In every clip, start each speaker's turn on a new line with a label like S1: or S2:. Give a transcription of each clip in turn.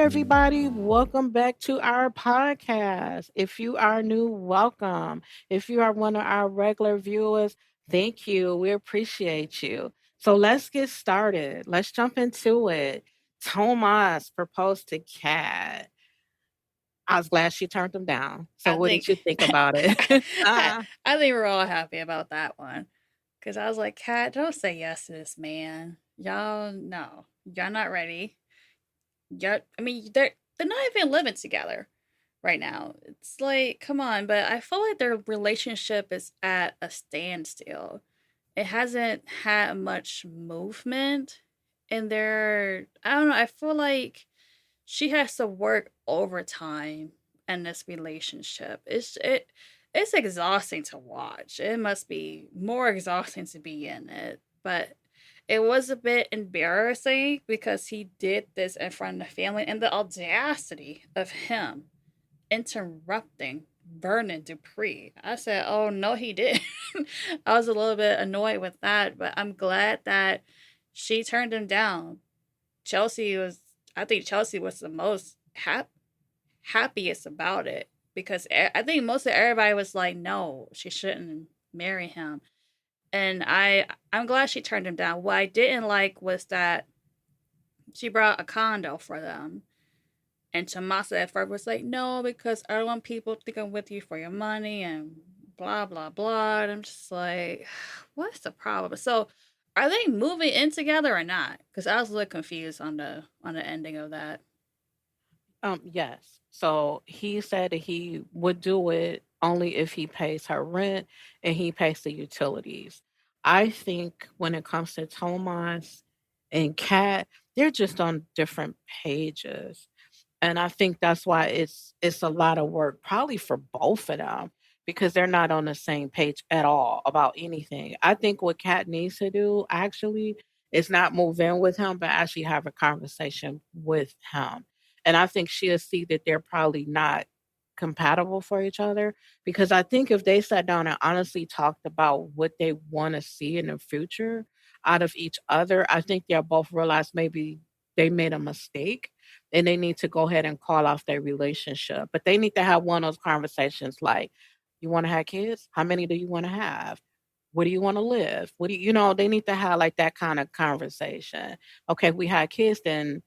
S1: everybody. Welcome back to our podcast. If you are new, welcome. If you are one of our regular viewers, thank you. We appreciate you. So let's get started. Let's jump into it. Tomas proposed to Kat. I was glad she turned him down. So
S2: I
S1: what did
S2: think
S1: you think about it?
S2: I, I think we're all happy about that one. Cause I was like, Kat, don't say yes to this man. Y'all no. Y'all not ready. I mean, they're not even living together right now. It's like, come on, but I feel like their relationship is at a standstill. It hasn't had much movement in their I don't know, I feel like she has to work overtime in this relationship. It's exhausting to watch. It must be more exhausting to be in it. But it was a bit embarrassing because he did this in front of the family and the audacity of him interrupting Vernon Dupree. I said, "Oh no, he did." I was a little bit annoyed with that, but I'm glad that she turned him down. Chelsea was I think Chelsea was the most happiest about it because I think most of everybody was like, no, she shouldn't marry him. And I'm glad she turned him down. What I didn't like was that she brought a condo for them. And Tomasa at first was like, no, because I don't want people to think I'm with you for your money and blah blah blah. And I'm just like, what's the problem? So are they moving in together or not? Because I was a little confused on the ending of that.
S1: Yes. So he said that he would do it only if he pays her rent and he pays the utilities. I think when it comes to Tomas and Kat, they're just on different pages. And I think that's why it's a lot of work, probably for both of them, because they're not on the same page at all about anything. I think what Kat needs to do actually is not move in with him, but actually have a conversation with him. And I think she'll see that they're probably not compatible for each other. Because I think if they sat down and honestly talked about what they want to see in the future out of each other, I think they'll both realize maybe they made a mistake and they need to go ahead and call off their relationship. But they need to have one of those conversations like, you want to have kids? How many do you want to have? Where do you want to live? What do they need to have like that kind of conversation. Okay, if we had kids, then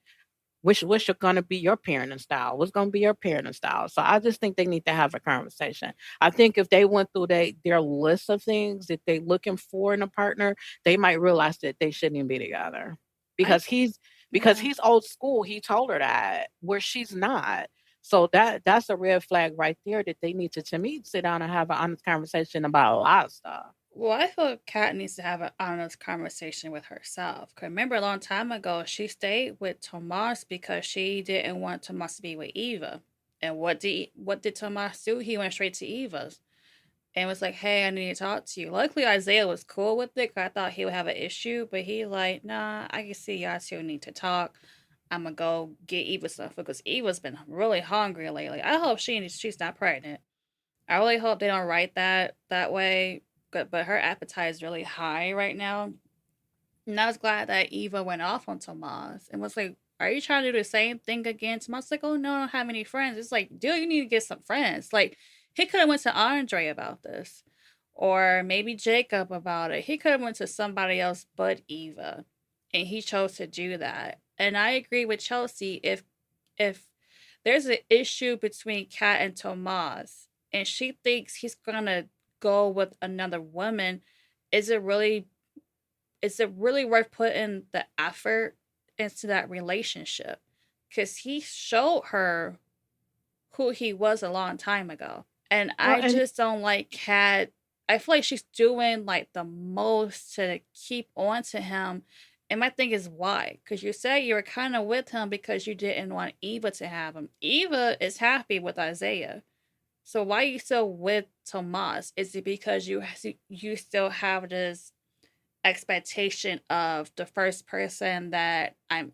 S1: which are gonna be your parenting style? What's gonna be your parenting style? So I just think they need to have a conversation. I think if they went through their list of things that they're looking for in a partner, they might realize that they shouldn't even be together.
S2: I
S1: Because
S2: yeah.
S1: he's old school. He told her that where she's not. So that's a red flag right there that they need to me sit down and have an honest conversation about a lot of stuff.
S2: Well, I feel Kat needs to have an honest conversation with herself. 'Cause remember, a long time ago, she stayed with Tomas because she didn't want Tomas to be with Eva. And what did Tomas do? He went straight to Eva's and was like, "Hey, I need to talk to you." Luckily, Isaiah was cool with it. 'Cause I thought he would have an issue, but he like, "Nah, I can see y'all two need to talk. I'm gonna go get Eva stuff because Eva's been really hungry lately. I hope she's not pregnant. I really hope they don't write that way. But her appetite is really high right now. And I was glad that Eva went off on Tomas and was like, "Are you trying to do the same thing again?" Tomas was like, "Oh no, I don't have any friends." It's like, dude, you need to get some friends. Like he could have went to Andre about this. Or maybe Jacob about it. He could have went to somebody else but Eva. And he chose to do that. And I agree with Chelsea. If there's an issue between Kat and Tomas, and she thinks he's gonna go with another woman, is it really worth putting the effort into that relationship? Because he showed her who he was a long time ago. And
S1: Well,
S2: I
S1: and
S2: just don't like Kat. I feel like she's doing like the most to keep on to him. And my thing is why? Because you said you were kind of with him because you didn't want Eva to have him. Eva is happy with Isaiah. So why are you still with Tomas? Is it because you still have this expectation of the first person that I'm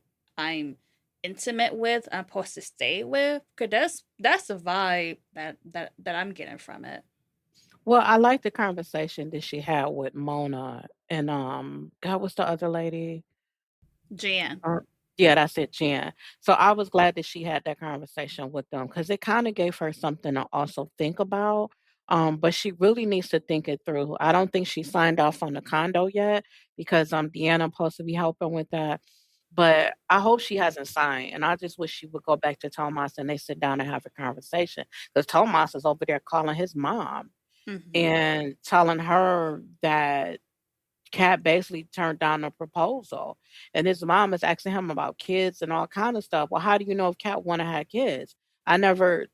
S2: intimate with, I'm supposed to stay with? Cause that's the vibe that I'm getting from it.
S1: well, I like the conversation that she had with Mona and God, what's the other lady?
S2: Jan.
S1: Yeah, that's it, Jen. So I was glad that she had that conversation with them because it kind of gave her something to also think about. But she really needs to think it through. I don't think she signed off on the condo yet because Deanna supposed to be helping with that. But I hope she hasn't signed. And I just wish she would go back to Tomas and they sit down and have a conversation. Because Tomas is over there calling his mom
S2: Hmm.
S1: and telling her that Cat basically turned down the proposal, and his mom is asking him about kids and all kind of stuff. Well, how do you know if Cat want to have kids? I never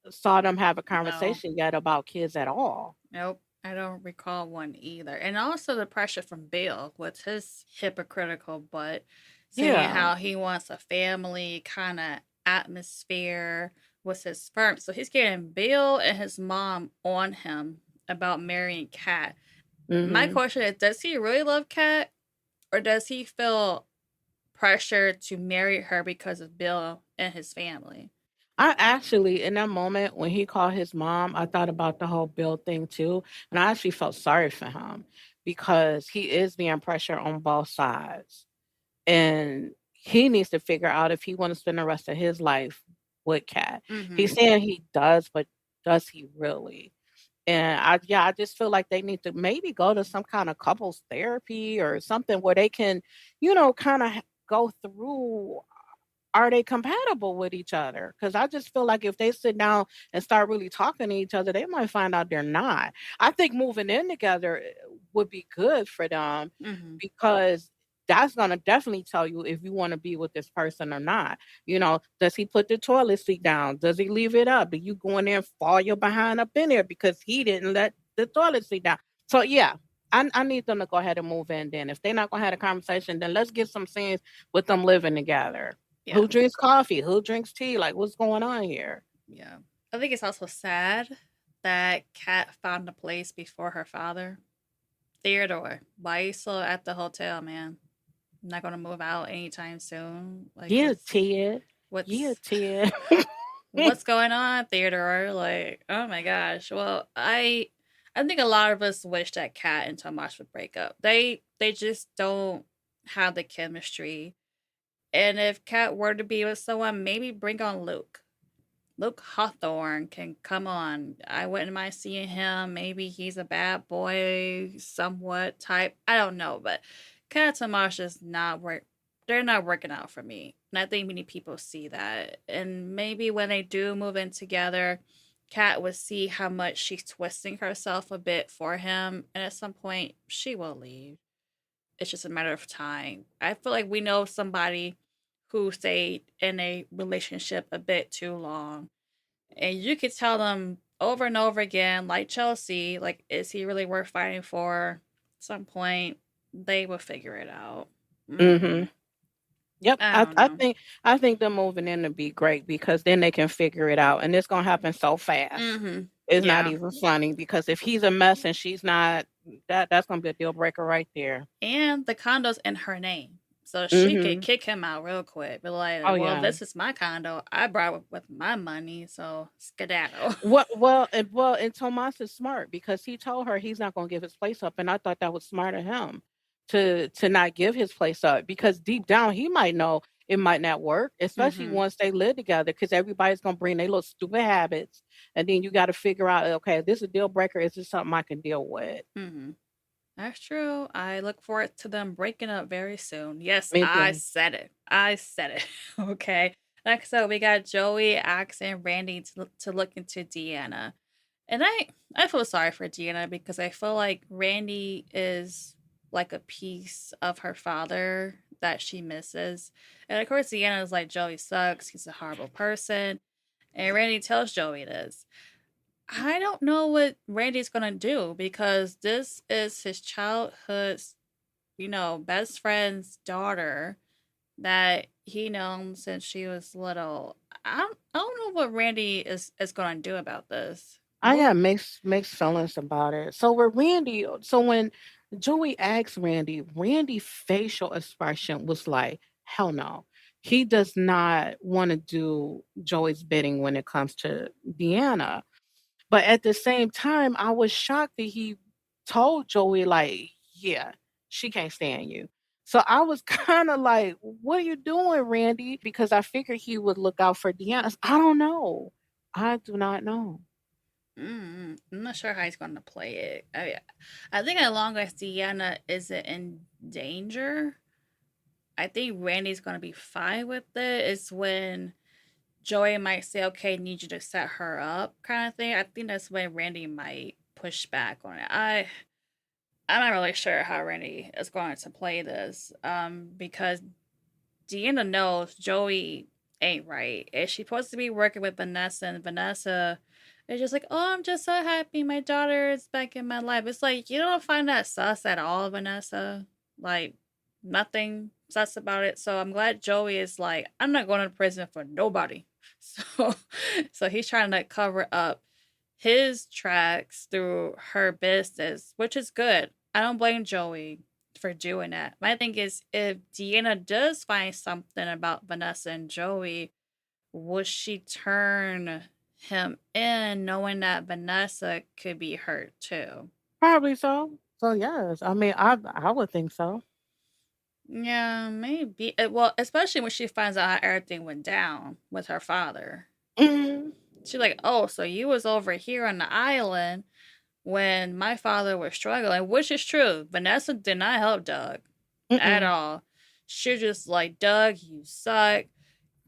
S1: saw them have a
S2: No.
S1: conversation yet about kids at all.
S2: Nope. I don't recall one either. And also the pressure from Bill with his hypocritical butt, saying
S1: Yeah.
S2: how he wants a family kind of atmosphere with his firm. So he's getting Bill and his mom on him about marrying Kat. My
S1: Hmm.
S2: question is, does he really love Kat, or does he feel pressure to marry her because of Bill and his family?
S1: I actually, in that moment when he called his mom, I thought about the whole Bill thing too, and I actually felt sorry for him because he is being pressured on both sides, and he needs to figure out if he want to spend the rest of his life with Cat. He's
S2: Mm-hmm.
S1: saying he does, but does he really? And I just feel like they need to maybe go to some kind of couples therapy or something where they can, kind of go through, are they compatible with each other? Because I just feel like if they sit down and start really talking to each other, they might find out they're not. I think moving in together would be good for them
S2: Mm-hmm.
S1: because that's going to definitely tell you if you want to be with this person or not. Does he put the toilet seat down? Does he leave it up? Do you go in there and fall your behind up in there because he didn't let the toilet seat down? So, yeah. I need them to go ahead and move in then. If they're not going to have a conversation, then let's get some sense with them living together.
S2: Yeah.
S1: Who drinks coffee? Who drinks tea? Like, what's going on here?
S2: Yeah. I think it's also sad that Kat found a place before her father. Theodore, why are you still at the hotel, man? I'm not gonna move out anytime soon. Like,
S1: Yeah, Ted. Yeah,
S2: what's
S1: Ted.
S2: what's going on, Theodore? Like, oh my gosh. Well, I think a lot of us wish that Kat and Tomas would break up. They just don't have the chemistry. And if Kat were to be with someone, maybe bring on Luke. Luke Hawthorne can come on. I wouldn't mind seeing him. Maybe he's a bad boy, somewhat type. I don't know, but Kat and Tomas is not work. They're not working out for me, and I think many people see that. And maybe when they do move in together, Kat would see how much she's twisting herself a bit for him, and at some point she will leave. It's just a matter of time. I feel like we know somebody who stayed in a relationship a bit too long, and you could tell them over and over again, like Chelsea, like, is he really worth fighting for? At some point, they will figure it out.
S1: Hmm.
S2: Mm-mm.
S1: Yep.
S2: I
S1: I,
S2: don't
S1: I
S2: know.
S1: think I think them moving in to be great because then they can figure it out, and it's gonna happen so fast.
S2: Mm-hmm.
S1: It's not
S2: Yeah.
S1: even funny because if he's a mess and she's not, that's gonna be a deal breaker right there.
S2: And the condo's in her name. So she could
S1: Hmm.
S2: kick him out real quick. Be like,
S1: Oh
S2: well,
S1: yeah.
S2: this is my condo. I bought it with my money. So skedaddle.
S1: Well, and Tomas is smart because he told her he's not going to give his place up, and I thought that was smart of him to not give his place up because deep down he might know it might not work, especially
S2: Mm-hmm.
S1: once they live together because everybody's going to bring their little stupid habits, and then you got to figure out, okay, this is a deal breaker. Is this something I can deal with?
S2: Mm-hmm. That's true. I look forward to them breaking up very soon. Yes,
S1: Me
S2: I
S1: too.
S2: said it. I said it. Okay. Next up, we got Joey asking Randy to look into Deanna. And I feel sorry for Deanna because I feel like Randy is like a piece of her father that she misses. And of course, Deanna is like, Joey sucks. He's a horrible person. And Randy tells Joey this. I don't know what Randy's gonna do because this is his childhood's, best friend's daughter that he knows since she was little. I don't know what Randy is gonna do about this.
S1: I
S2: What?
S1: got mixed feelings about it. So when Joey asked Randy, Randy's facial expression was like, hell no. He does not want to do Joey's bidding when it comes to Deanna. But at the same time, I was shocked that he told Joey, like, yeah, she can't stand you. So I was kind of like, what are you doing, Randy? Because I figured he would look out for Deanna. I don't know. I do not know.
S2: I'm not sure how he's going to play it. I think as long as Deanna isn't in danger, I think Randy's going to be fine with it. It's when Joey might say, "Okay, need you to set her up," kind of thing. I think that's when Randy might push back on it. I'm not really sure how Randy is going to play this, because Deanna knows Joey ain't right. Is she supposed to be working with Vanessa, and Vanessa is just like, "Oh, I'm just so happy my daughter is back in my life." It's like, you don't find that sus at all, Vanessa. Like, nothing sus about it. So I'm glad Joey is like, "I'm not going to prison for nobody." So, so he's trying to cover up his tracks through her business, which is good. I don't blame Joey for doing that. My thing is, if Deanna does find something about Vanessa and Joey, will she turn him in knowing that Vanessa could be hurt too?
S1: Probably so. So yes, I mean, I would think so.
S2: Yeah, maybe. Well, especially when she finds out how everything went down with her father.
S1: Hmm.
S2: She's like, "Oh, so you was over here on the island when my father was struggling," which is true. Vanessa did not help Doug at
S1: Mm-mm.
S2: all. She just like, "Doug, you suck.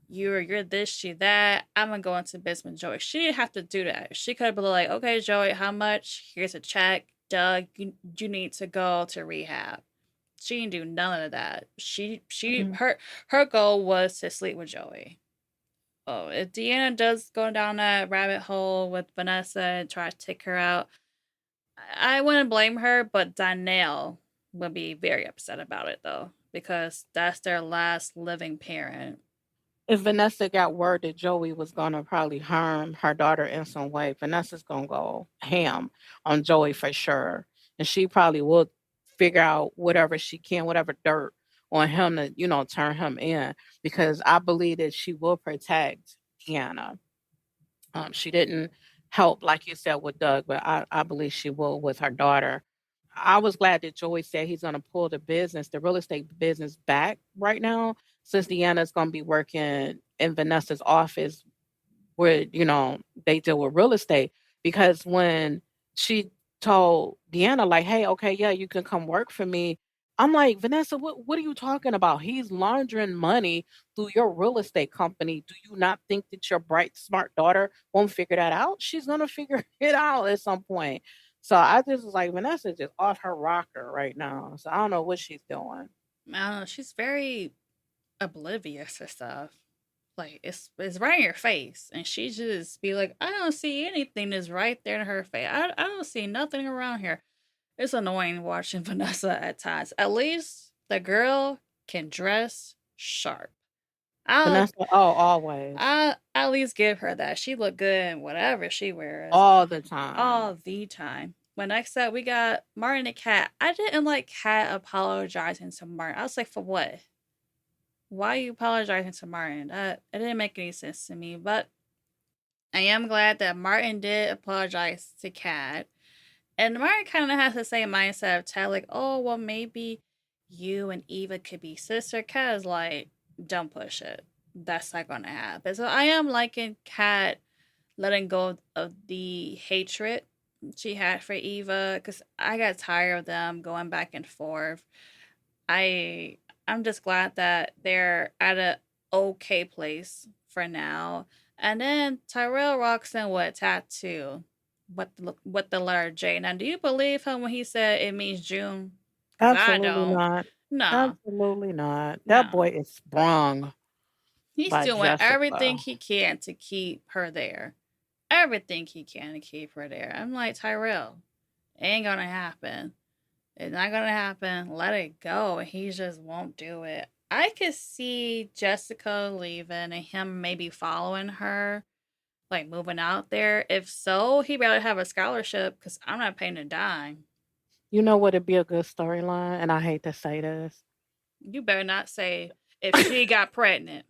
S2: You're this, you that. I'm gonna go into business with Joey." She didn't have to do that. She could have been like, "Okay, Joey, how much? Here's a check. Doug, you need to go to rehab." She didn't do none of that.
S1: Mm-mm.
S2: Her goal was to sleep with Joey. Oh, if Deanna does go down that rabbit hole with Vanessa and try to take her out, I wouldn't blame her, but Danielle would be very upset about it though, because that's their last living parent.
S1: If Vanessa got word that Joey was gonna probably harm her daughter in some way, Vanessa's gonna go ham on Joey for sure, and she probably will figure out whatever she can, whatever dirt on him to turn him in, because I believe that she will protect Deanna. She didn't help, like you said, with Doug, but I believe she will with her daughter. I was glad that Joey said he's going to pull the real estate business back right now, since Deanna's going to be working in Vanessa's office where, they deal with real estate. Because when she told Deanna, like, hey, okay, yeah, you can come work for me. I'm like, Vanessa, what are you talking about? He's laundering money through your real estate company. Do you not think that your bright, smart daughter won't figure that out? She's gonna figure it out at some point. So I just was like, Vanessa just off her rocker right now. So I don't know what she's doing.
S2: I don't know, she's very oblivious to stuff. Like, it's right in your face, and she just be like, "I don't see anything that's right there in her face. I don't see nothing around here." It's annoying watching Vanessa at times. At least the girl can dress sharp. I'll
S1: Vanessa, oh, always.
S2: I at least give her that. She look good in whatever she wears
S1: All the time.
S2: all the time. When next up we got Martin and Kat. I didn't like Kat apologizing to Martin. I was like, for what? Why are you apologizing to Martin? That it didn't make any sense to me. But I am glad that Martin did apologize to Kat. And Martin kind of has the same mindset of Ted, like, "Oh, well, maybe you and Eva could be sister." Kat is like, "Don't push it. That's not going to happen." So I am liking Kat letting go of the hatred she had for Eva, because I got tired of them going back and forth. I I'm just glad that they're at a okay place for now. And then Tyrell rocks in with a tattoo, with the letter J. Now, do you believe him when he said it means June? Cause I
S1: Absolutely
S2: don't.
S1: not.
S2: No,
S1: Absolutely not. That
S2: no.
S1: boy is sprung
S2: He's
S1: by
S2: doing everything
S1: Jessica.
S2: he can to keep her there. Everything he can to keep her there. I'm like, Tyrell, ain't gonna happen. It's not gonna happen. Let it go. And he just won't do it. I could see Jessica leaving and him maybe following her, like moving out there. If so, he better have a scholarship, because I'm not paying a dime.
S1: You know what would be a good storyline? And I hate to say this.
S2: You better not say if she got pregnant.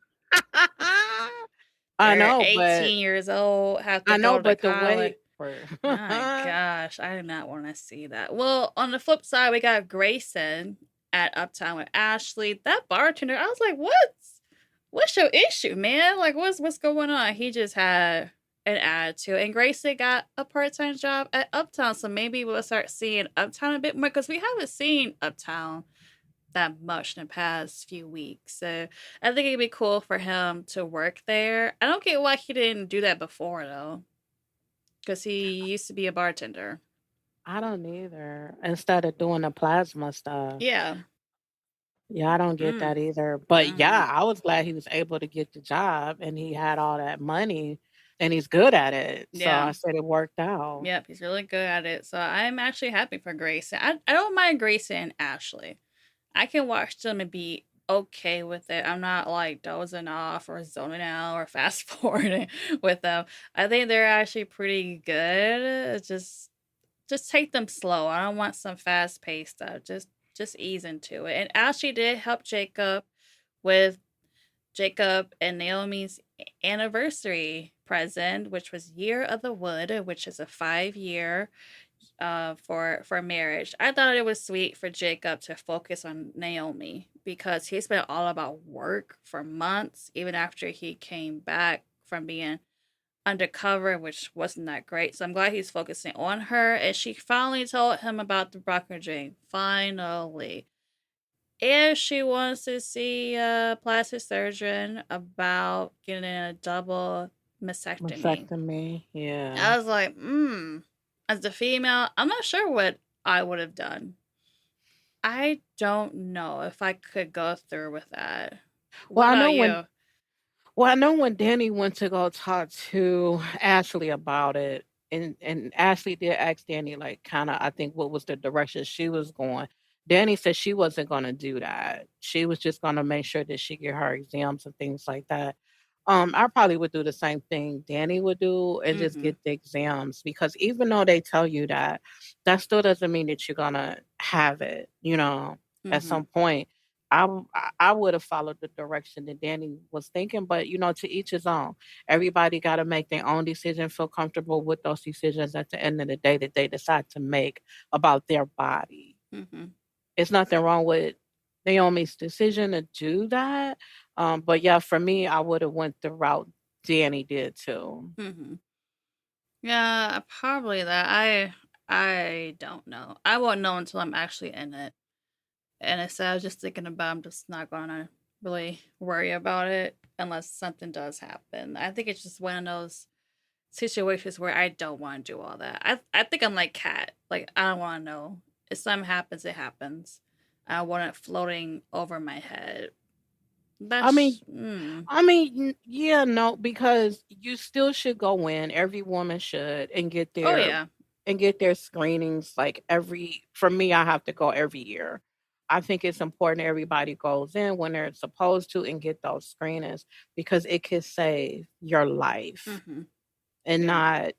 S1: I
S2: They're
S1: know, but
S2: 18 years old, have to
S1: I know,
S2: go to
S1: but the
S2: college.
S1: way for
S2: My gosh, I do not want to see that. Well, on the flip side, we got Grayson. at Uptown with Ashley. That bartender, I was like, what's your issue, man? Like, what's going on? He just had an attitude. And Grayson got a part-time job at Uptown, so maybe we'll start seeing Uptown a bit more because we haven't seen Uptown that much in the past few weeks. So I think it'd be cool for him to work there. I don't get why he didn't do that before though, because he used to be a bartender.
S1: I don't either. Instead of doing the plasma stuff.
S2: Yeah.
S1: Yeah, I don't get
S2: Mm.
S1: that either. But
S2: Mm-hmm.
S1: yeah, I was glad he was able to get the job and he had all that money and he's good at it. So
S2: Yeah.
S1: I said it worked out.
S2: Yep. He's really good at it. So I'm actually happy for Grayson. I don't mind Grayson and Ashley. I can watch them and be okay with it. I'm not like dozing off or zoning out or fast forwarding with them. I think they're actually pretty good. It's just take them slow. I don't want some fast paced stuff. Just ease into it. And Ashley did help Jacob with Jacob and Naomi's anniversary present, which was Year of the Wood, which is a 5 year for marriage. I thought it was sweet for Jacob to focus on Naomi because he's been all about work for months, even after he came back from being undercover, which wasn't that great. So I'm glad he's focusing on her. And she finally told him about the BRCA gene. Finally. And she wants to see a plastic surgeon about getting a double mastectomy.
S1: Mastectomy. Yeah.
S2: I was like, as a female, I'm not sure what I would have done. I don't know if I could go through with that.
S1: Well,
S2: What
S1: I know
S2: about
S1: when
S2: you?
S1: Well, I know when Danny went to go talk to Ashley about it, and Ashley did ask Danny, like, kind of, I think, what was the direction she was going. Danny said she wasn't going to do that. She was just going to make sure that she get her exams and things like that. I probably would do the same thing Danny would do and just
S2: Mm-hmm.
S1: get the exams because even though they tell you that, that still doesn't mean that you're gonna have it. At
S2: Mm-hmm.
S1: some point. I would have followed the direction that Danny was thinking, but to each his own. Everybody got to make their own decision, feel comfortable with those decisions at the end of the day that they decide to make about their body.
S2: Mm-hmm.
S1: It's nothing wrong with Naomi's decision to do that. But yeah, for me, I would have went the route Danny did too.
S2: Mm-hmm. Yeah, probably that. I don't know. I won't know until I'm actually in it. And instead of just thinking about it, I'm just not gonna really worry about it unless something does happen. I think it's just one of those situations where I don't want to do all that. I think I'm like Kat. Like I don't want to know. If something happens, it happens. I want it floating over my head.
S1: I mean,
S2: That's mm.
S1: yeah, no, because you still should go in. Every woman should and
S2: Oh yeah.
S1: get their screenings like every. For me, I have to go every year. I think it's important everybody goes in when they're supposed to and get those screenings because it could save your life
S2: Mm-hmm.
S1: and
S2: Yeah.
S1: not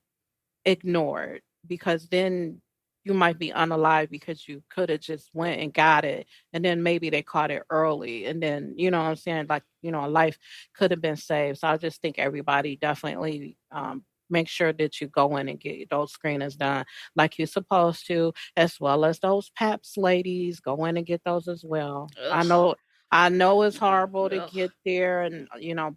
S1: ignored because then you might be unalive because you could have just went and got it and then maybe they caught it early and then what I'm saying, like, a life could have been saved. So I just think everybody definitely make sure that you go in and get those screenings done like you're supposed to, as well as those paps ladies go in and get those as well. i
S2: Ugh.
S1: know I know it's horrible to
S2: Ugh.
S1: get there and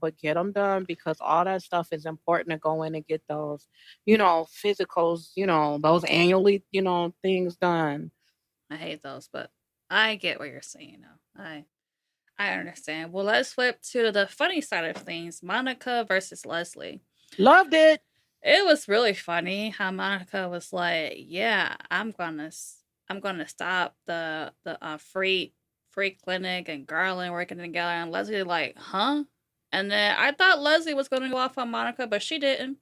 S1: but get them done because all that stuff is important to go in and get those physicals, those annually, things done.
S2: I hate those, but I get what you're saying now. I understand. Well, let's flip to the funny side of things. Monica versus Leslie.
S1: Loved it.
S2: It was really funny how Monica was like, "Yeah, I'm gonna stop the free clinic and Garland working together." And Leslie like, "Huh?" And then I thought Leslie was gonna go off on Monica, but she didn't.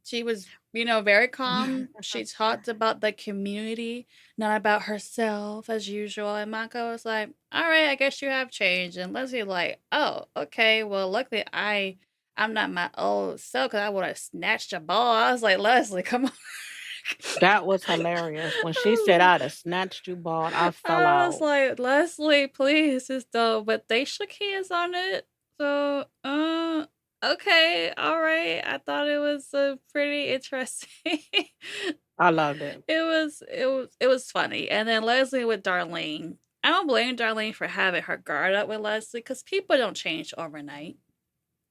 S2: She was, very calm. She talked about the community, not about herself as usual. And Monica was like, "All right, I guess you have changed." And Leslie like, "Oh, okay. Well, luckily I'm not my old self because I would have snatched a ball." I was like, Leslie, come on.
S1: That was hilarious. When she said I'd have snatched you bald, I fell
S2: I was
S1: out.
S2: like, Leslie, please, just don't. But they shook hands on it. So, okay, all right. I thought it was pretty interesting.
S1: I loved it.
S2: It was funny. And then Leslie with Darlene. I don't blame Darlene for having her guard up with Leslie because people don't change overnight.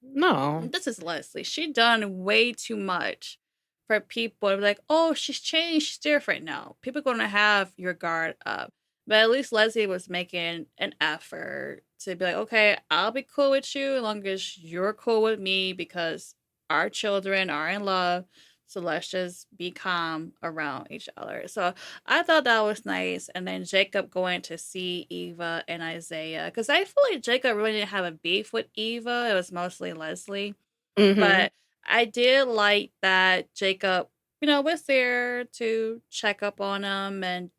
S1: No.
S2: This is Leslie. She done way too much for people to be like, oh, she's changed, she's different. No, people gonna have your guard up. But at least Leslie was making an effort to be like, okay, I'll be cool with you as long as you're cool with me because our children are in love. So let's just be calm around each other. So I thought that was nice. And then Jacob going to see Eva and Isaiah. Because I feel like Jacob really didn't have a beef with Eva. It was mostly Leslie.
S1: Mhm.
S2: But I did like that Jacob, was there to check up on him. And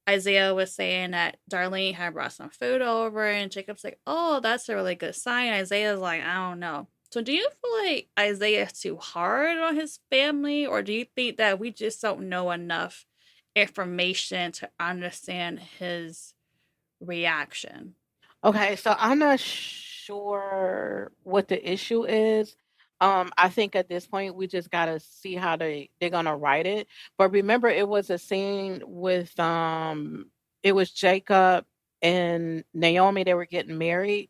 S2: Isaiah was saying that Darlene had brought some food over. And Jacob's like, oh, that's a really good sign. Isaiah's like, I don't know. So do you feel like Isaiah's too hard on his family? Or do you think that we just don't know enough information to understand his reaction?
S1: Okay, so I'm not sure what the issue is. I think at this point we just gotta see how they're gonna write it. But remember, it was a scene with it was Jacob and Naomi. They were getting married.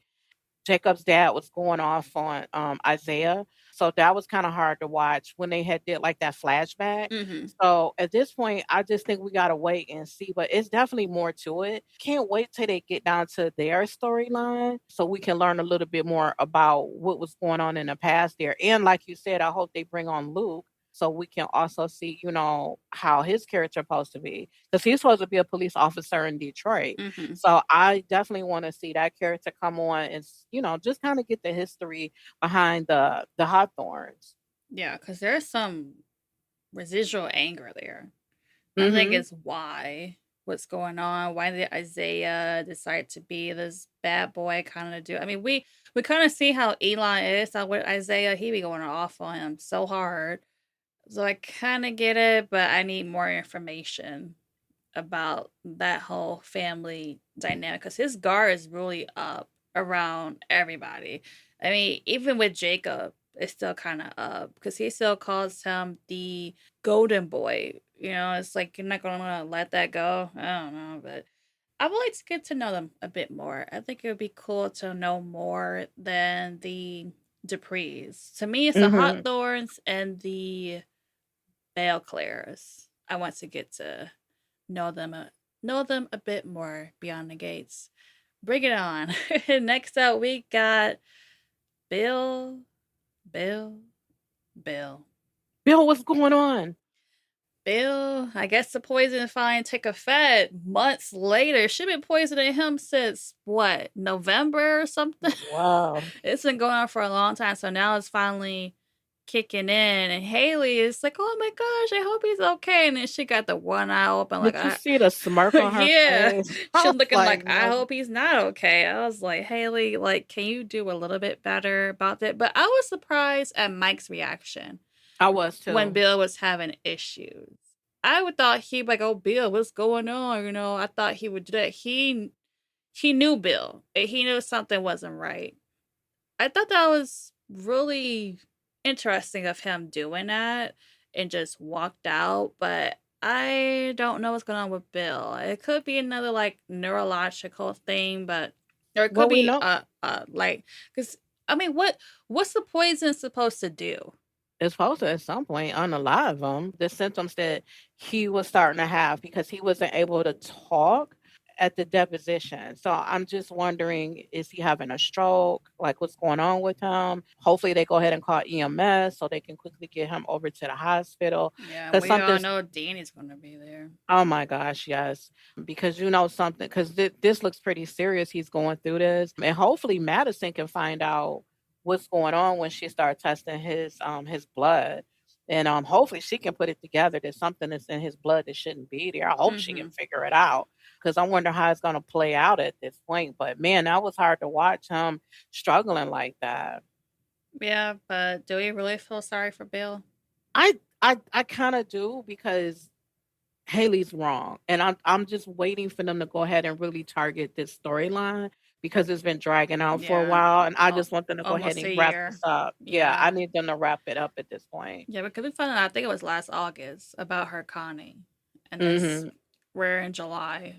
S1: Jacob's dad was going off on Isaiah. So that was kind of hard to watch when they had did like that flashback.
S2: Mm-hmm.
S1: So at this point, I just think we gotta wait and see. But it's definitely more to it. Can't wait till they get down to their storyline so we can learn a little bit more about what was going on in the past there. And like you said, I hope they bring on Luke so we can also see, how his character supposed to be. Because he's supposed to be a police officer in Detroit.
S2: Mm-hmm.
S1: So I definitely want to see that character come on and just kind of get the history behind the Hawthorns.
S2: Yeah, because there's some residual anger there. I think
S1: Mhm.
S2: it's what's going on. Why did Isaiah decide to be this bad boy kind of dude? I mean, we kind of see how Elon is. How with Isaiah, he be going off on him so hard. So I kind of get it, but I need more information about that whole family dynamic because his guard is really up around everybody. I mean, even with Jacob, it's still kind of up because he still calls him the golden boy. It's like you're not gonna let that go. I don't know, but I would like to get to know them a bit more. I think it would be cool to know more than the Duprees. To me, it's the
S1: Mhm.
S2: Hawthorns and the Belclairs. I want to get to know them a bit more beyond the gates. Bring it on. Next up, we got Bill, Bill, Bill.
S1: Bill, what's going on?
S2: Bill, I guess the poison finally took effect months later. She been poisoning him since what, November or something?
S1: Wow.
S2: It's been going on for a long time. So now it's finally kicking in. And Haley is like, oh my gosh, I hope he's okay. And then she got the one eye open, like,
S1: Did you see the smirk on her
S2: yeah.
S1: face? I
S2: She's
S1: was
S2: looking
S1: like,
S2: like, I
S1: no.
S2: hope he's not okay. I was like, Haley, like, can you do a little bit better about that? But I was surprised at Mike's reaction
S1: I was
S2: when
S1: too.
S2: Bill was having issues. I would thought he'd be like, oh, Bill, what's going on? I thought he would do that. He knew Bill. He knew something wasn't right. I thought that was really interesting of him doing that and just walked out. But I don't know what's going on with Bill. It could be another like neurological thing, but or it could
S1: Well, we
S2: be
S1: know
S2: like because I mean, what's the poison supposed to do?
S1: it's supposed to at some point unalive him. The symptoms that he was starting to have because he wasn't able to talk at the deposition. So I'm just wondering, is he having a stroke? Like what's going on with him? Hopefully they go ahead and call EMS so they can quickly get him over to the hospital.
S2: Yeah,
S1: Because
S2: we all
S1: something's
S2: know Danny's going to be there.
S1: oh my gosh, yes. Because you know something, because this looks pretty serious. He's going through this. And hopefully Madison can find out what's going on when she starts testing his blood. And hopefully she can put it together that something that's in his blood that shouldn't be there. I hope she can
S2: Mm-hmm.
S1: figure it out. Because I wonder how it's gonna play out at this point. But man, that was hard to watch him struggling like that.
S2: Yeah, but do we really feel sorry for Bill?
S1: I kind of do because Haley's wrong, and I'm just waiting for them to go ahead and really target this storyline because it's been dragging out for a
S2: Yeah,
S1: while, and I just want them to go ahead
S2: almost
S1: and
S2: a
S1: wrap this
S2: year.
S1: up. Yeah, I
S2: Yeah.
S1: need them to wrap it up at this point.
S2: Yeah, because we found out, I think it was last August, about her conning. And this,
S1: Mhm.
S2: we're in July.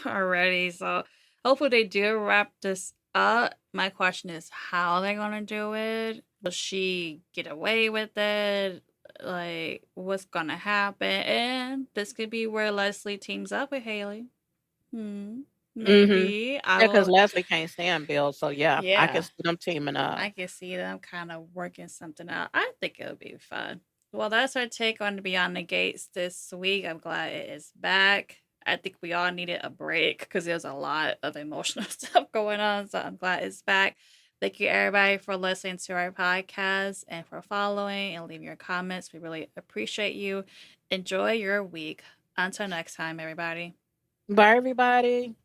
S2: already. So hopefully they do wrap this up. My question is how they're gonna do it. Will she get away with it? Like, what's gonna happen? And this could be where Leslie teams up with Haley. Hmm.
S1: Mhm.
S2: Maybe I
S1: Yeah, 'cause
S2: will.
S1: Leslie can't stand Bill, so yeah, I can
S2: Yeah,
S1: see them teaming up.
S2: I can see them kind of working something out. I think it'll be fun. Well, that's our take on Beyond the Gates this week. I'm glad it is back. I think we all needed a break because there's a lot of emotional stuff going on. So I'm glad it's back. Thank you, everybody, for listening to our podcast and for following and leaving your comments. We really appreciate you. Enjoy your week. Until next time, everybody.
S1: Bye, everybody.